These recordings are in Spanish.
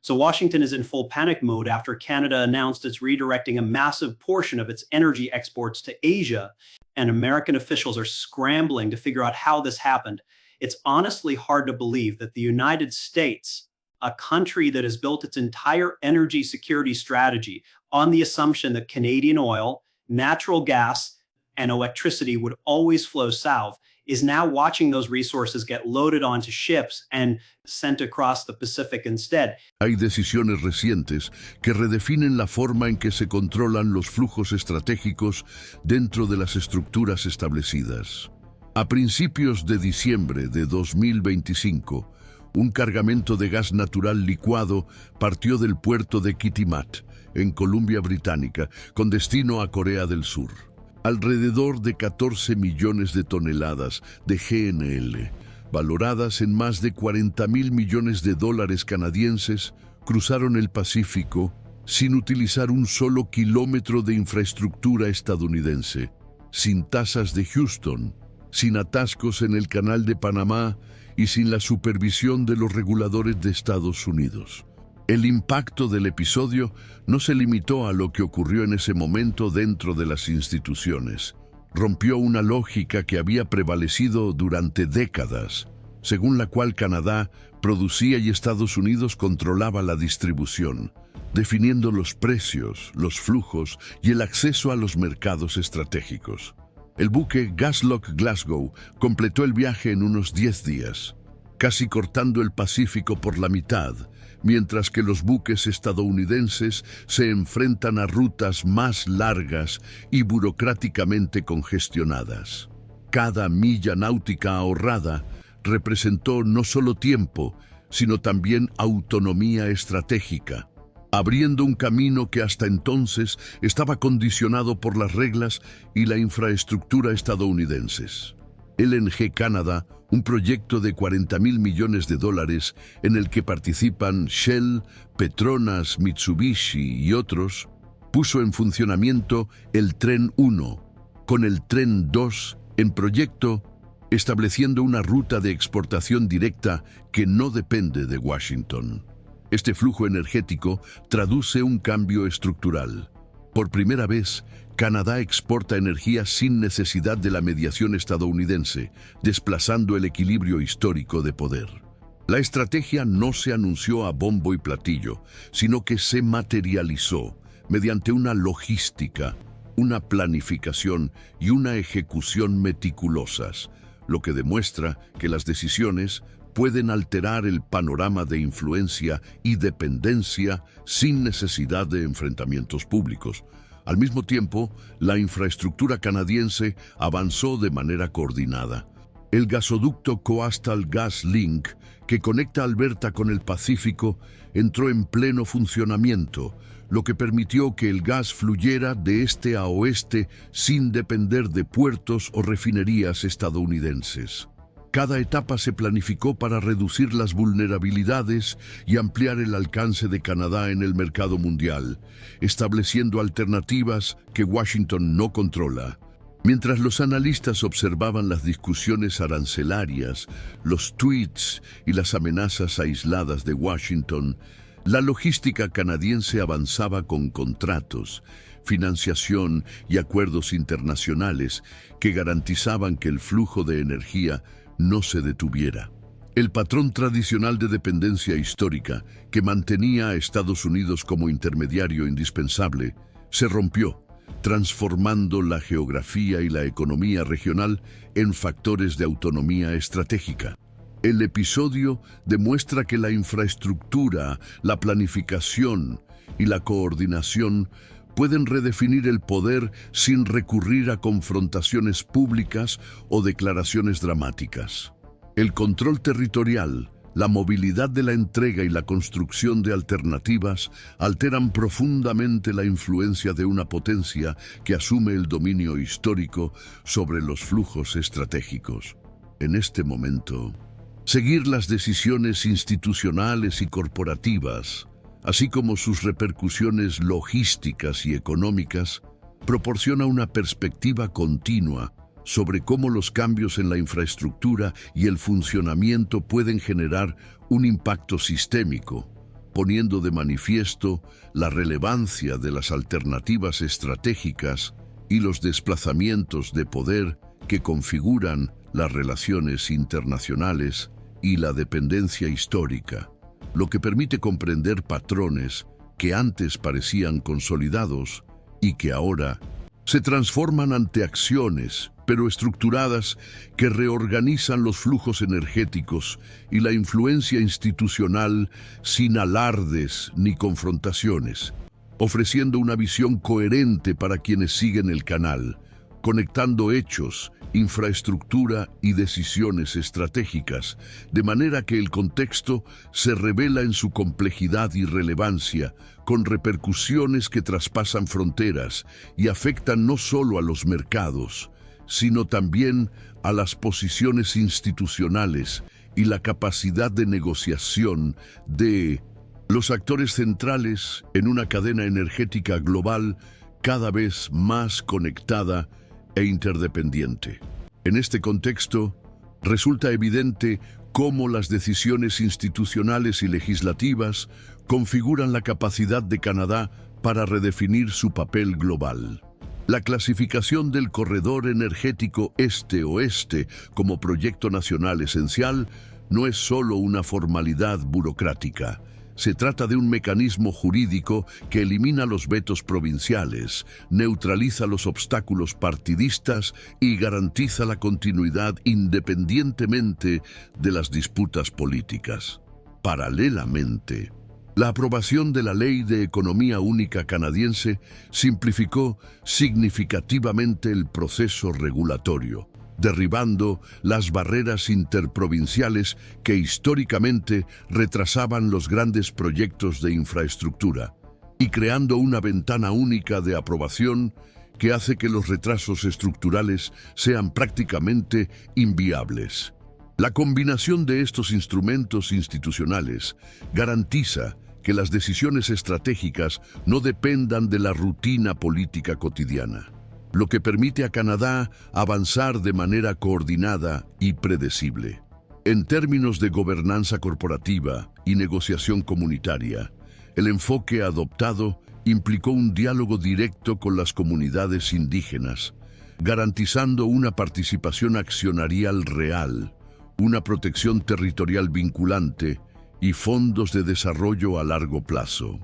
So Washington is in full panic mode after Canada announced it's redirecting a massive portion of its energy exports to Asia, and American officials are scrambling to figure out how this happened. It's honestly hard to believe that the United States, a country that has built its entire energy security strategy on the assumption that Canadian oil, natural gas, and electricity would always flow south, is now watching those resources get loaded onto ships and sent across the Pacific instead. Hay decisiones recientes que redefinen la forma en que se controlan los flujos estratégicos dentro de las estructuras establecidas. A principios de diciembre de 2025, un cargamento de gas natural licuado partió del puerto de Kitimat, en Columbia Británica, con destino a Corea del Sur. Alrededor de 14 millones de toneladas de GNL, valoradas en más de 40.000 millones de dólares canadienses, cruzaron el Pacífico sin utilizar un solo kilómetro de infraestructura estadounidense, sin tasas de Houston, sin atascos en el Canal de Panamá y sin la supervisión de los reguladores de Estados Unidos. El impacto del episodio no se limitó a lo que ocurrió en ese momento dentro de las instituciones. Rompió una lógica que había prevalecido durante décadas, según la cual Canadá producía y Estados Unidos controlaba la distribución, definiendo los precios, los flujos y el acceso a los mercados estratégicos. El buque Gaslock Glasgow completó el viaje en unos 10 días, casi cortando el Pacífico por la mitad, mientras que los buques estadounidenses se enfrentan a rutas más largas y burocráticamente congestionadas. Cada milla náutica ahorrada representó no solo tiempo, sino también autonomía estratégica, abriendo un camino que hasta entonces estaba condicionado por las reglas y la infraestructura estadounidenses. LNG Canada, un proyecto de 40.000 millones de dólares en el que participan Shell, Petronas, Mitsubishi y otros, puso en funcionamiento el Tren 1, con el Tren 2 en proyecto, estableciendo una ruta de exportación directa que no depende de Washington. Este flujo energético traduce un cambio estructural. Por primera vez, Canadá exporta energía sin necesidad de la mediación estadounidense, desplazando el equilibrio histórico de poder. La estrategia no se anunció a bombo y platillo, sino que se materializó mediante una logística, una planificación y una ejecución meticulosas, lo que demuestra que las decisiones pueden alterar el panorama de influencia y dependencia sin necesidad de enfrentamientos públicos. Al mismo tiempo, la infraestructura canadiense avanzó de manera coordinada. El gasoducto Coastal GasLink, que conecta Alberta con el Pacífico, entró en pleno funcionamiento, lo que permitió que el gas fluyera de este a oeste sin depender de puertos o refinerías estadounidenses. Cada etapa se planificó para reducir las vulnerabilidades y ampliar el alcance de Canadá en el mercado mundial, estableciendo alternativas que Washington no controla. Mientras los analistas observaban las discusiones arancelarias, los tweets y las amenazas aisladas de Washington, la logística canadiense avanzaba con contratos, financiación y acuerdos internacionales que garantizaban que el flujo de energía no se detuviera. El patrón tradicional de dependencia histórica, que mantenía a Estados Unidos como intermediario indispensable, se rompió, transformando la geografía y la economía regional en factores de autonomía estratégica. El episodio demuestra que la infraestructura, la planificación y la coordinación pueden redefinir el poder sin recurrir a confrontaciones públicas o declaraciones dramáticas. El control territorial, la movilidad de la entrega y la construcción de alternativas alteran profundamente la influencia de una potencia que asume el dominio histórico sobre los flujos estratégicos. En este momento, seguir las decisiones institucionales y corporativas, así como sus repercusiones logísticas y económicas, proporciona una perspectiva continua sobre cómo los cambios en la infraestructura y el funcionamiento pueden generar un impacto sistémico, poniendo de manifiesto la relevancia de las alternativas estratégicas y los desplazamientos de poder que configuran las relaciones internacionales y la dependencia histórica, lo que permite comprender patrones que antes parecían consolidados y que ahora se transforman ante acciones, pero estructuradas, que reorganizan los flujos energéticos y la influencia institucional sin alardes ni confrontaciones, ofreciendo una visión coherente para quienes siguen el canal, conectando hechos, infraestructura y decisiones estratégicas, de manera que el contexto se revela en su complejidad y relevancia, con repercusiones que traspasan fronteras y afectan no solo a los mercados, sino también a las posiciones institucionales y la capacidad de negociación de los actores centrales en una cadena energética global cada vez más conectada e interdependiente. En este contexto, resulta evidente cómo las decisiones institucionales y legislativas configuran la capacidad de Canadá para redefinir su papel global. La clasificación del corredor energético este-oeste como proyecto nacional esencial no es solo una formalidad burocrática. Se trata de un mecanismo jurídico que elimina los vetos provinciales, neutraliza los obstáculos partidistas y garantiza la continuidad independientemente de las disputas políticas. Paralelamente, la aprobación de la Ley de Economía Única canadiense simplificó significativamente el proceso regulatorio, derribando las barreras interprovinciales que históricamente retrasaban los grandes proyectos de infraestructura y creando una ventana única de aprobación que hace que los retrasos estructurales sean prácticamente inviables. La combinación de estos instrumentos institucionales garantiza que las decisiones estratégicas no dependan de la rutina política cotidiana, lo que permite a Canadá avanzar de manera coordinada y predecible. En términos de gobernanza corporativa y negociación comunitaria, el enfoque adoptado implicó un diálogo directo con las comunidades indígenas, garantizando una participación accionarial real, una protección territorial vinculante y fondos de desarrollo a largo plazo.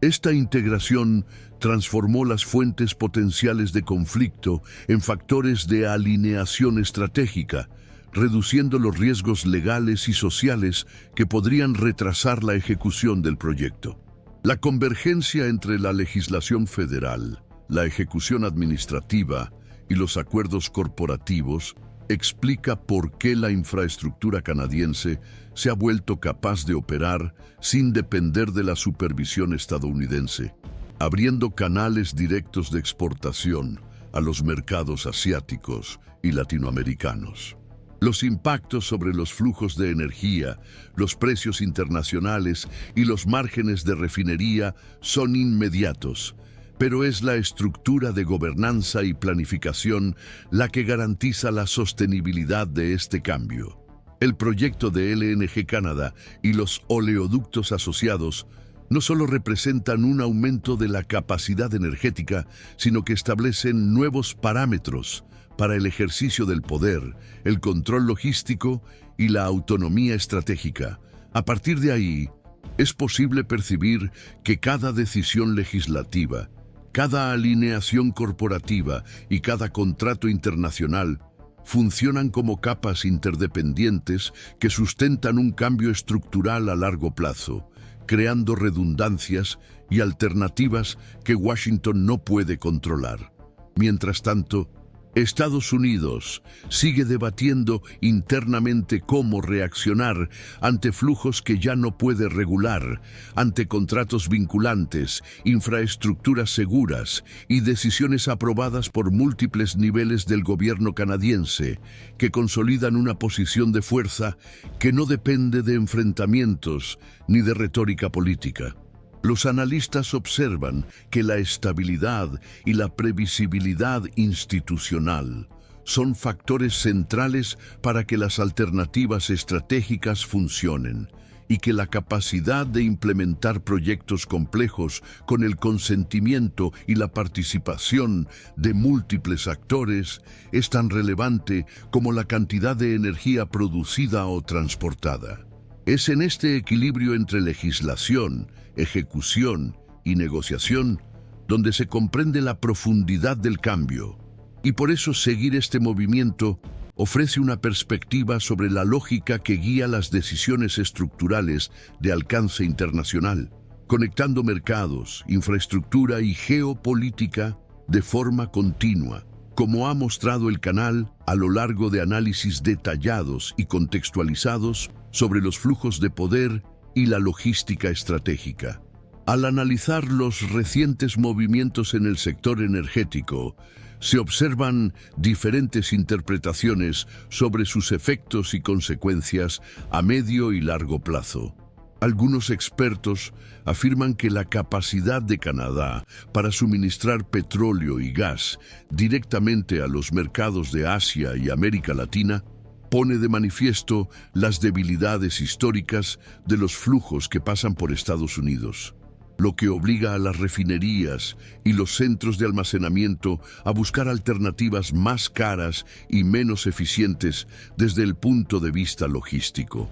Esta integración transformó las fuentes potenciales de conflicto en factores de alineación estratégica, reduciendo los riesgos legales y sociales que podrían retrasar la ejecución del proyecto. La convergencia entre la legislación federal, la ejecución administrativa y los acuerdos corporativos explica por qué la infraestructura canadiense se ha vuelto capaz de operar sin depender de la supervisión estadounidense, abriendo canales directos de exportación a los mercados asiáticos y latinoamericanos. Los impactos sobre los flujos de energía, los precios internacionales y los márgenes de refinería son inmediatos, pero es la estructura de gobernanza y planificación la que garantiza la sostenibilidad de este cambio. El proyecto de LNG Canadá y los oleoductos asociados no solo representan un aumento de la capacidad energética, sino que establecen nuevos parámetros para el ejercicio del poder, el control logístico y la autonomía estratégica. A partir de ahí, es posible percibir que cada decisión legislativa, cada alineación corporativa y cada contrato internacional funcionan como capas interdependientes que sustentan un cambio estructural a largo plazo, creando redundancias y alternativas que Washington no puede controlar. Mientras tanto, Estados Unidos sigue debatiendo internamente cómo reaccionar ante flujos que ya no puede regular, ante contratos vinculantes, infraestructuras seguras y decisiones aprobadas por múltiples niveles del gobierno canadiense, que consolidan una posición de fuerza que no depende de enfrentamientos ni de retórica política. Los analistas observan que la estabilidad y la previsibilidad institucional son factores centrales para que las alternativas estratégicas funcionen, y que la capacidad de implementar proyectos complejos con el consentimiento y la participación de múltiples actores es tan relevante como la cantidad de energía producida o transportada. Es en este equilibrio entre legislación, ejecución y negociación donde se comprende la profundidad del cambio, y por eso seguir este movimiento ofrece una perspectiva sobre la lógica que guía las decisiones estructurales de alcance internacional, conectando mercados, infraestructura y geopolítica de forma continua, como ha mostrado el canal a lo largo de análisis detallados y contextualizados sobre los flujos de poder y la logística estratégica. Al analizar los recientes movimientos en el sector energético, se observan diferentes interpretaciones sobre sus efectos y consecuencias a medio y largo plazo. Algunos expertos afirman que la capacidad de Canadá para suministrar petróleo y gas directamente a los mercados de Asia y América Latina pone de manifiesto las debilidades históricas de los flujos que pasan por Estados Unidos, lo que obliga a las refinerías y los centros de almacenamiento a buscar alternativas más caras y menos eficientes desde el punto de vista logístico.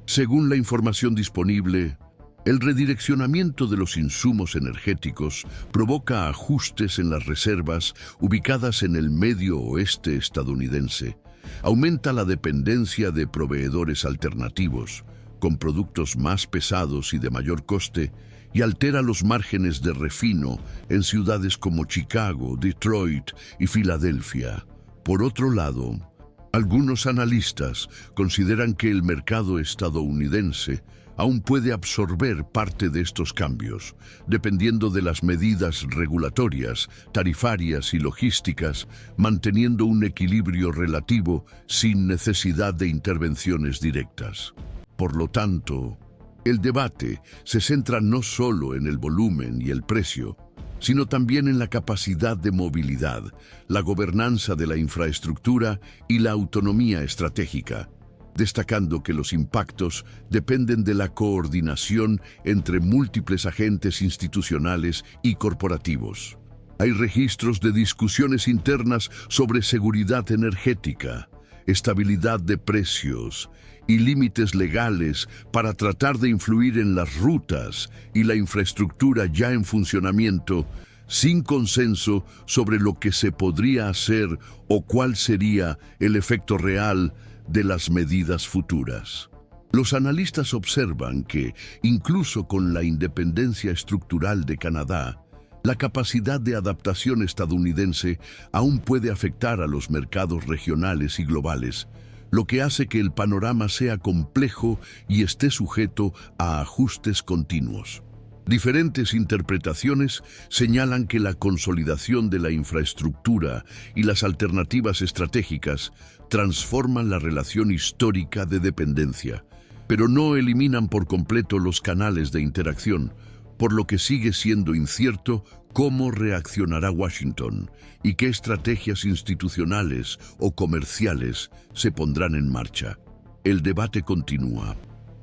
Según la información disponible, el redireccionamiento de los insumos energéticos provoca ajustes en las reservas ubicadas en el medio oeste estadounidense, aumenta la dependencia de proveedores alternativos, con productos más pesados y de mayor coste, y altera los márgenes de refino en ciudades como Chicago, Detroit y Filadelfia. Por otro lado, algunos analistas consideran que el mercado estadounidense aún puede absorber parte de estos cambios, dependiendo de las medidas regulatorias, tarifarias y logísticas, manteniendo un equilibrio relativo sin necesidad de intervenciones directas. Por lo tanto, el debate se centra no solo en el volumen y el precio, sino también en la capacidad de movilidad, la gobernanza de la infraestructura y la autonomía estratégica, destacando que los impactos dependen de la coordinación entre múltiples agentes institucionales y corporativos. Hay registros de discusiones internas sobre seguridad energética, estabilidad de precios y límites legales para tratar de influir en las rutas y la infraestructura ya en funcionamiento, sin consenso sobre lo que se podría hacer o cuál sería el efecto real de las medidas futuras. Los analistas observan que, incluso con la independencia estructural de Canadá, la capacidad de adaptación estadounidense aún puede afectar a los mercados regionales y globales, lo que hace que el panorama sea complejo y esté sujeto a ajustes continuos. Diferentes interpretaciones señalan que la consolidación de la infraestructura y las alternativas estratégicas transforman la relación histórica de dependencia, pero no eliminan por completo los canales de interacción, por lo que sigue siendo incierto cómo reaccionará Washington y qué estrategias institucionales o comerciales se pondrán en marcha. El debate continúa,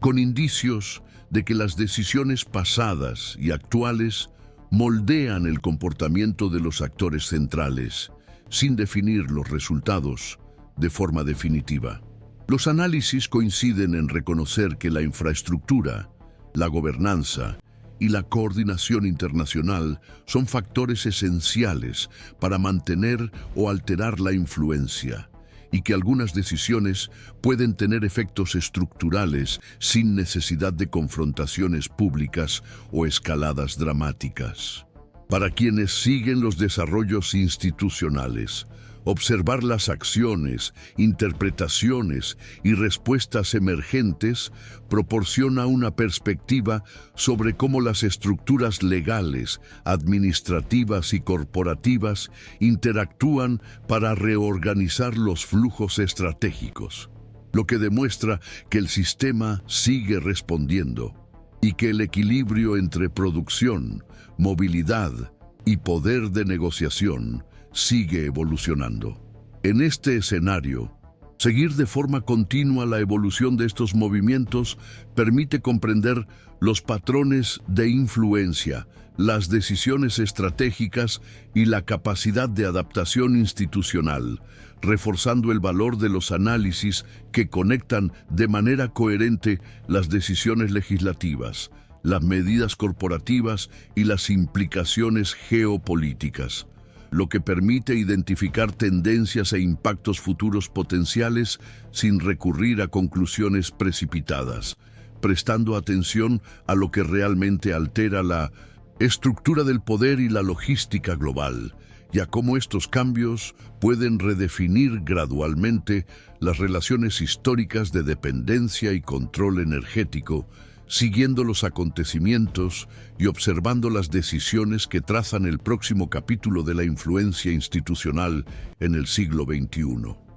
con indicios de que las decisiones pasadas y actuales moldean el comportamiento de los actores centrales, sin definir los resultados de forma definitiva. Los análisis coinciden en reconocer que la infraestructura, la gobernanza y la coordinación internacional son factores esenciales para mantener o alterar la influencia, y que algunas decisiones pueden tener efectos estructurales sin necesidad de confrontaciones públicas o escaladas dramáticas. Para quienes siguen los desarrollos institucionales, observar las acciones, interpretaciones y respuestas emergentes proporciona una perspectiva sobre cómo las estructuras legales, administrativas y corporativas interactúan para reorganizar los flujos estratégicos, lo que demuestra que el sistema sigue respondiendo y que el equilibrio entre producción, movilidad y poder de negociación sigue evolucionando. En este escenario, Seguir de forma continua la evolución de estos movimientos permite comprender los patrones de influencia, las decisiones estratégicas y la capacidad de adaptación institucional, reforzando el valor de los análisis que conectan de manera coherente las decisiones legislativas, las medidas corporativas y las implicaciones geopolíticas, lo que permite identificar tendencias e impactos futuros potenciales sin recurrir a conclusiones precipitadas, prestando atención a lo que realmente altera la estructura del poder y la logística global, y a cómo estos cambios pueden redefinir gradualmente las relaciones históricas de dependencia y control energético, siguiendo los acontecimientos y observando las decisiones que trazan el próximo capítulo de la influencia institucional en el siglo XXI.